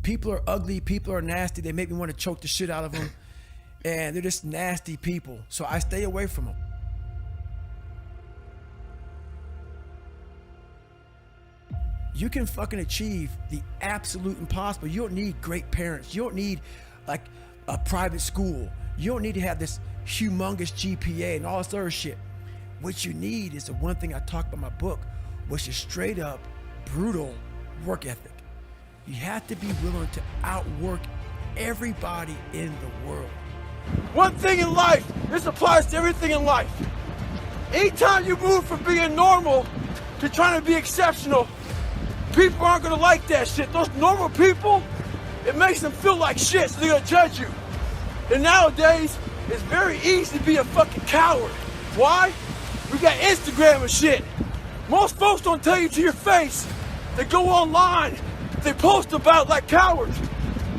People are ugly, people are nasty, they make me want to choke the shit out of them, and they're just nasty people, so I stay away from them. You can fucking achieve the absolute impossible. You don't need great parents. You don't need like a private school. You don't need to have this humongous GPA and all this other shit. What you need is the one thing I talk about in my book, which is straight up brutal work ethic. You have to be willing to outwork everybody in the world. One thing in life, this applies to everything in life. Anytime you move from being normal to trying to be exceptional, people aren't gonna like that shit. Those normal people, it makes them feel like shit, so they're gonna judge you. And nowadays, it's very easy to be a fucking coward. Why? We got Instagram and shit. Most folks don't tell you to your face. They go online, they post about it like cowards.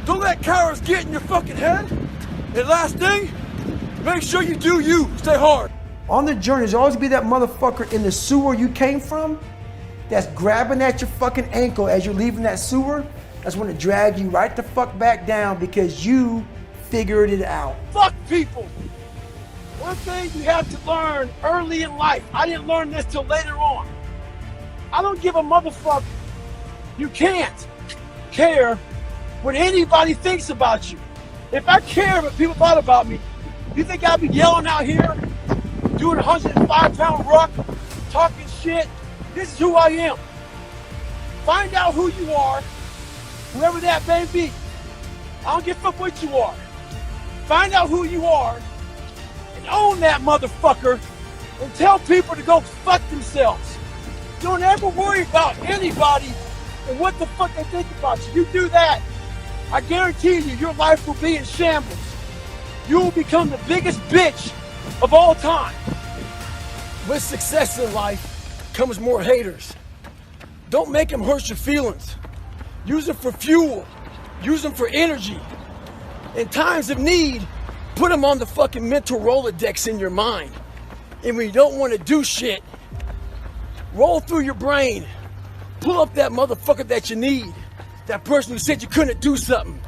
Don't let cowards get in your fucking head. And last thing, make sure you do you. Stay hard. On the journey, there's always be that motherfucker in the sewer you came from that's grabbing at your fucking ankle as you're leaving that sewer. That's when to drag you right the fuck back down because you figured it out. Fuck people. One thing you have to learn early in life. I didn't learn this till later on. I don't give a motherfucker. You can't care what anybody thinks about you. If I cared what people thought about me, you think I'd be yelling out here, doing a 105-pound ruck, talking shit? This is who I am. Find out who you are, whoever that may be. I don't give a fuck what you are. Find out who you are and own that motherfucker and tell people to go fuck themselves. Don't ever worry about anybody and what the fuck they think about you. You do that, I guarantee you, your life will be in shambles. You will become the biggest bitch of all time. With success in life comes more haters. Don't make them hurt your feelings. Use them for fuel. Use them for energy. In times of need, put them on the fucking mental Rolodex in your mind. And when you don't want to do shit, roll through your brain. Pull up that motherfucker that you need. That person who said you couldn't do something,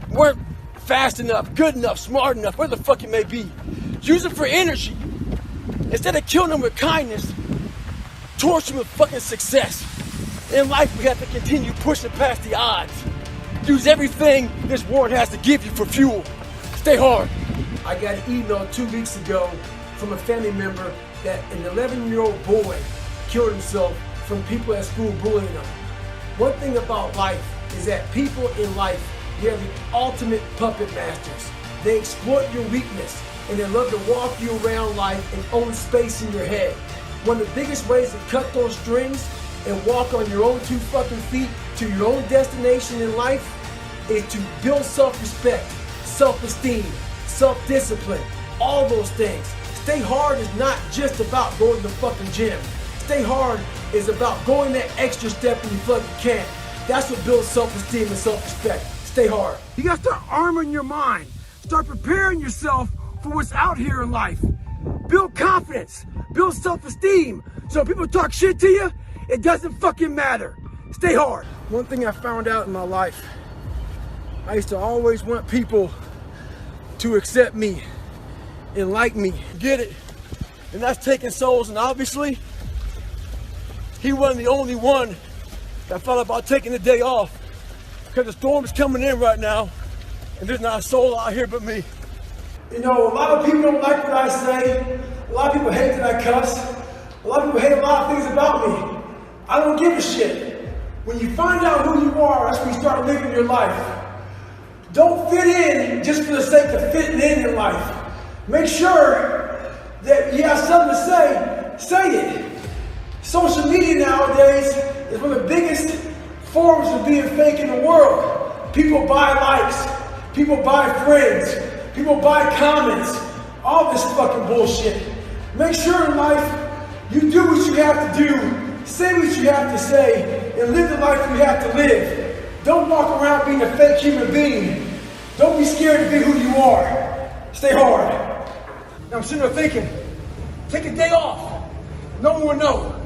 weren't fast enough, good enough, smart enough, whatever the fuck it may be. Use it for energy. Instead of killing them with kindness, torch them with fucking success. In life, we have to continue pushing past the odds. Use everything this world has to give you for fuel. Stay hard. I got an email 2 weeks ago from a family member that an 11-year-old boy killed himself from people at school bullying him. One thing about life is that people in life, they're the ultimate puppet masters. They exploit your weakness and they love to walk you around life and own space in your head. One of the biggest ways to cut those strings and walk on your own 2 fucking feet to your own destination in life is to build self-respect, self-esteem, self-discipline, all those things. Stay hard is not just about going to the fucking gym. Stay hard is about going that extra step when you fucking can't. That's what builds self-esteem and self-respect. Stay hard. You gotta start arming your mind. Start preparing yourself for what's out here in life. Build confidence, build self-esteem. So when people talk shit to you, it doesn't fucking matter. Stay hard. One thing I found out in my life, I used to always want people to accept me and like me. Get it? And that's taking souls, and obviously, he wasn't the only one that thought about taking the day off, because the storm is coming in right now, and there's not a soul out here but me. You know, a lot of people don't like what I say. A lot of people hate that I cuss. A lot of people hate a lot of things about me. I don't give a shit. When you find out who you are, that's when you start living your life. Don't fit in just for the sake of fitting in life. Make sure that you have something to say it. Social media nowadays is one of the biggest forms of being fake in the world. People buy likes, people buy friends, people buy comments, all this fucking bullshit. Make sure in life you do what you have to do, say what you have to say, and live the life you have to live. Don't walk around being a fake human being. Don't be scared to be who you are. Stay hard. Now I'm sitting there thinking, take a day off. No one will know.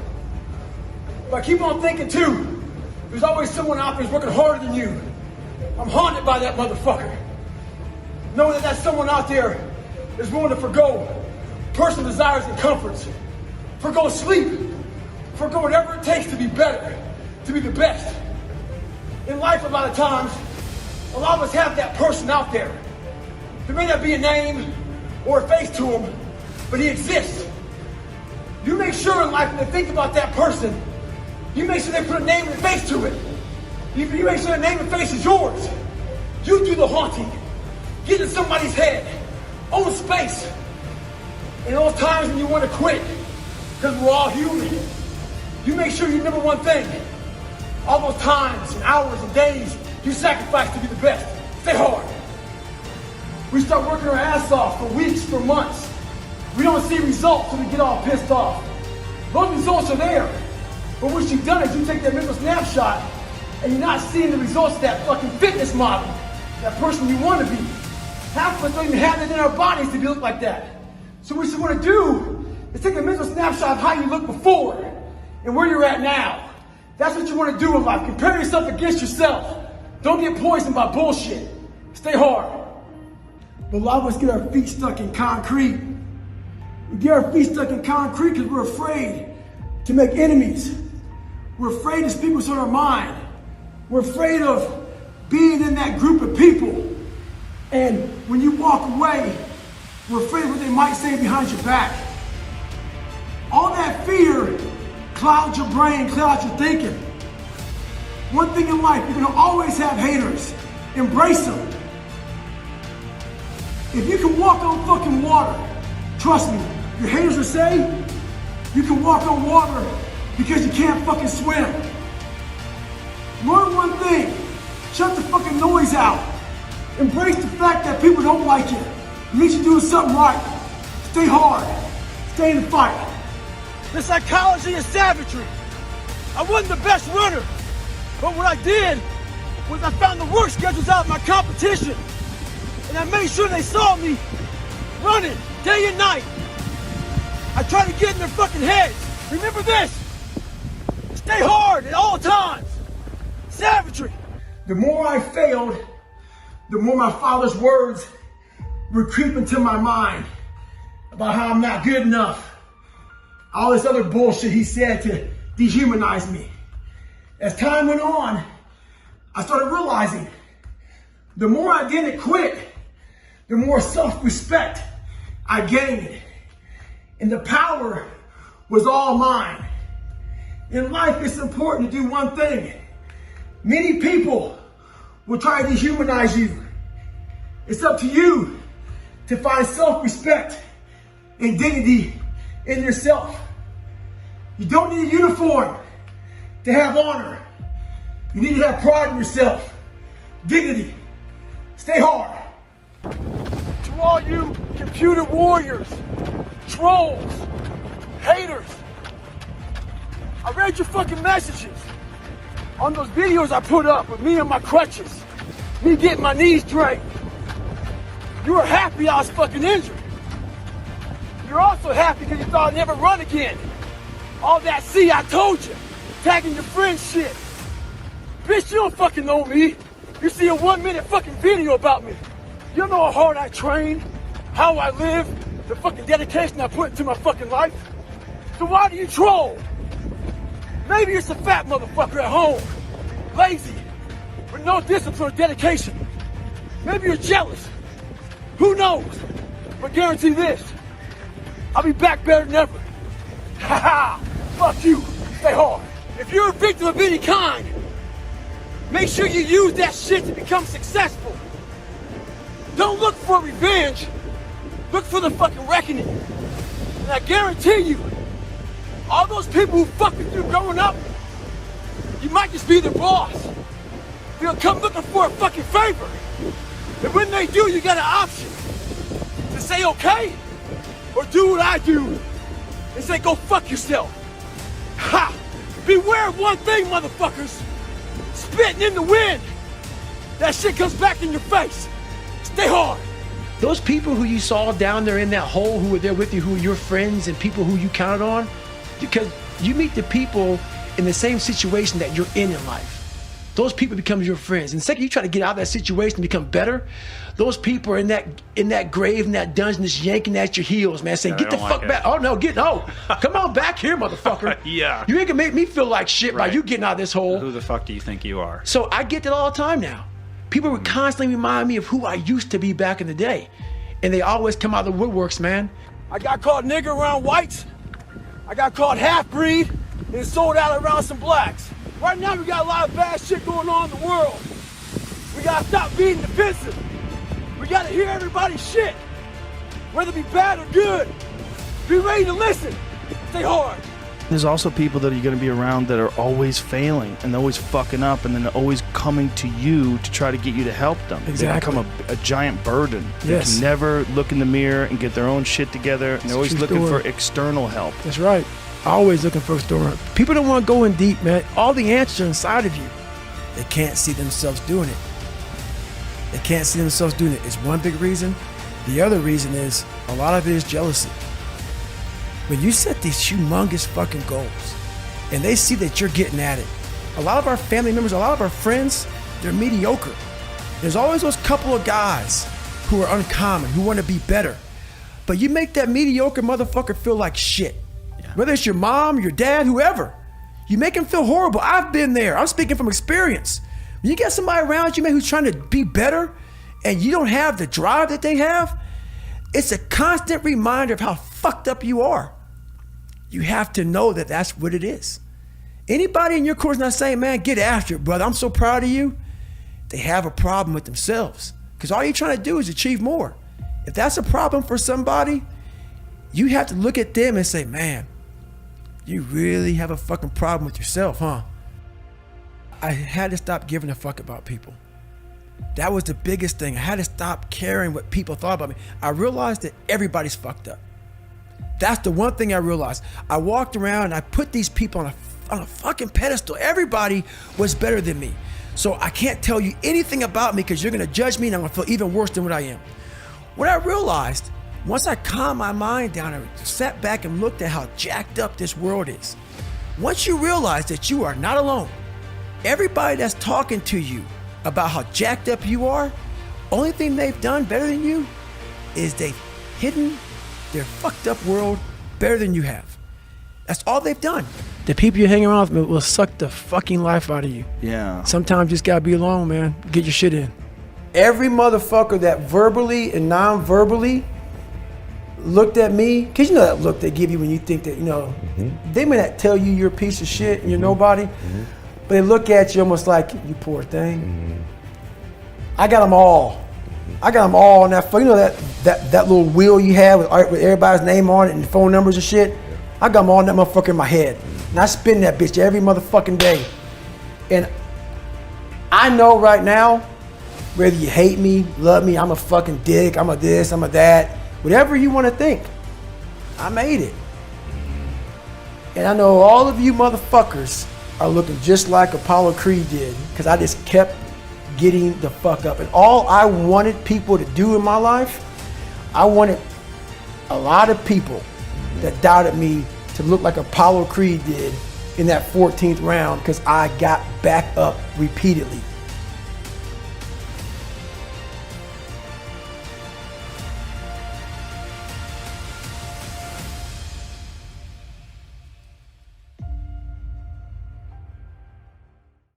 But keep on thinking too. There's always someone out there who's working harder than you. I'm I'm haunted by that motherfucker. Knowing that that's someone out there is willing to forgo personal desires and comforts, forgo sleep, forgo whatever it takes to be better, to be the best. In life, a lot of times, a lot of us have that person out there. There may not be a name or a face to him, but he exists. You make sure in life when they think about that person, you make sure they put a name and a face to it. You make sure the name and face is yours. You do the haunting. Get in somebody's head. Own space. In those times when you want to quit, because we're all human, you make sure you remember one thing. All those times and hours and days you sacrifice to be the best. Stay hard. We start working our ass off for weeks, for months. We don't see results, so we get all pissed off. Those results are there. But what you've done is you take that mental snapshot and you're not seeing the results of that fucking fitness model, that person you want to be. Half of us don't even have it in our bodies to look like that. So what you want to do is take a mental snapshot of how you looked before and where you're at now. That's what you want to do in life. Compare yourself against yourself. Don't get poisoned by bullshit. Stay hard. But a lot of us get our feet stuck in concrete. We get our feet stuck in concrete because we're afraid to make enemies. We're afraid to speak what's on our mind. We're afraid of being in that group of people. And when you walk away, we're afraid of what they might say behind your back. All that fear clouds your brain, clouds your thinking. One thing in life, you're gonna always have haters. Embrace them. If you can walk on fucking water, trust me, your haters will say you can walk on water because you can't fucking swim. Learn one thing, shut the fucking noise out. Embrace the fact that people don't like you. It means you're doing something right. Stay hard, stay in the fight. The psychology of savagery. I wasn't the best runner, but what I did was I found the work schedules out of my competition. And I made sure they saw me running day and night. I tried to get in their fucking heads. Remember this. Stay hard at all times. Savagery. The more I failed, the more my father's words would creep into my mind about how I'm not good enough. All this other bullshit he said to dehumanize me. As time went on, I started realizing the more I didn't quit, the more self-respect I gained. And the power was all mine. In life, it's important to do one thing. Many people will try to dehumanize you. It's up to you to find self-respect and dignity in yourself. You don't need a uniform to have honor. You need to have pride in yourself, dignity. Stay hard. To all you computer warriors, trolls, haters, I read your fucking messages on those videos I put up with me on my crutches, me getting my knees drained. You were happy I was fucking injured. You're also happy because you thought I'd never run again. All that, see, I told you, tagging your friends shit. Bitch, you don't fucking know me. You see a 1 minute fucking video about me. You don't know how hard I train, how I live, the fucking dedication I put into my fucking life. So why do you troll? Maybe you're some fat motherfucker at home, lazy, with no discipline or dedication. Maybe you're jealous. Who knows? But guarantee this, I'll be back better than ever. Ha ha! Fuck you. Stay hard. If you're a victim of any kind, make sure you use that shit to become successful. Don't look for revenge. Look for the fucking reckoning. And I guarantee you, all those people who fucked with you growing up, you might just be their boss. They'll come looking for a fucking favor. And when they do, you got an option to say okay, or do what I do and say go fuck yourself. Ha! Beware of one thing, motherfuckers. Spitting in the wind. That shit comes back in your face. Stay hard. Those people who you saw down there in that hole who were there with you, who were your friends and people who you counted on, because you meet the people in the same situation that you're in life. those people become your friends. And the second you try to get out of that situation and become better, those people are in that grave, in that dungeon, just yanking at your heels, man, saying, get the fuck back. Oh, no, come on back here, motherfucker. Yeah. You ain't gonna make me feel like shit by you getting out of this hole. Who the fuck do you think you are? So I get that all the time now. People would constantly remind me of who I used to be back in the day. And they always come out of the woodworks, man. I got caught nigger around whites. I got caught half-breed and sold out around some blacks. Right now we got a lot of bad shit going on in the world. We gotta stop being defensive. We gotta hear everybody's shit. Whether it be bad or good. Be ready to listen. Stay hard. There's also people that are going to be around that are always failing and they're always fucking up, and then they're always coming to you to try to get you to help them. Exactly. They become a giant burden. Yes. They can never look in the mirror and get their own shit together. And they're always looking for external help. That's right. Always looking for external help. People don't want to go in deep, man. All the answers are inside of you. They can't see themselves doing it. They can't see themselves doing it. It's one big reason. The other reason is a lot of it is jealousy. When you set these humongous fucking goals and they see that you're getting at it, a lot of our family members, a lot of our friends, they're mediocre. There's always those couple of guys who are uncommon, who want to be better. But you make that mediocre motherfucker feel like shit. Yeah. Whether it's your mom, your dad, whoever. You make him feel horrible. I've been there. I'm speaking from experience. When you get somebody around you, man, who's trying to be better and you don't have the drive that they have, it's a constant reminder of how fucked up you are. You have to know that that's what it is. Anybody in your course not saying, man, get after it, brother, I'm so proud of you, they have a problem with themselves. Because all you're trying to do is achieve more. If that's a problem for somebody, you have to look at them and say, man, you really have a fucking problem with yourself, huh? I had to stop giving a fuck about people. That was the biggest thing. I had to stop caring what people thought about me. I realized that everybody's fucked up. That's the one thing I realized. I walked around and I put these people on a fucking pedestal. Everybody was better than me. So I can't tell you anything about me because you're gonna judge me and I'm gonna feel even worse than what I am. What I realized, once I calmed my mind down and sat back and looked at how jacked up this world is, once you realize that you are not alone, everybody that's talking to you about how jacked up you are, only thing they've done better than you is they've hidden their fucked up world better than you have. That's all they've done. The people you hang around with will suck the fucking life out of you. Yeah. Sometimes you just gotta be alone, man. Get your shit in. Every motherfucker that verbally and non-verbally looked at me, cause you know that look they give you when you think that, you know, they may not tell you you're a piece of shit and you're nobody, but they look at you almost like, you poor thing. I got them all. I got them all on that, you know that little wheel you have with everybody's name on it and phone numbers and shit? I got them all in that motherfucker in my head. And I spin that bitch every motherfucking day. And I know right now, whether you hate me, love me, I'm a fucking dick, I'm a this, I'm a that, whatever you want to think, I made it. And I know all of you motherfuckers are looking just like Apollo Creed did, because I just kept getting the fuck up. And all I wanted people to do in my life, I wanted a lot of people that doubted me to look like Apollo Creed did in that 14th round, because I got back up repeatedly.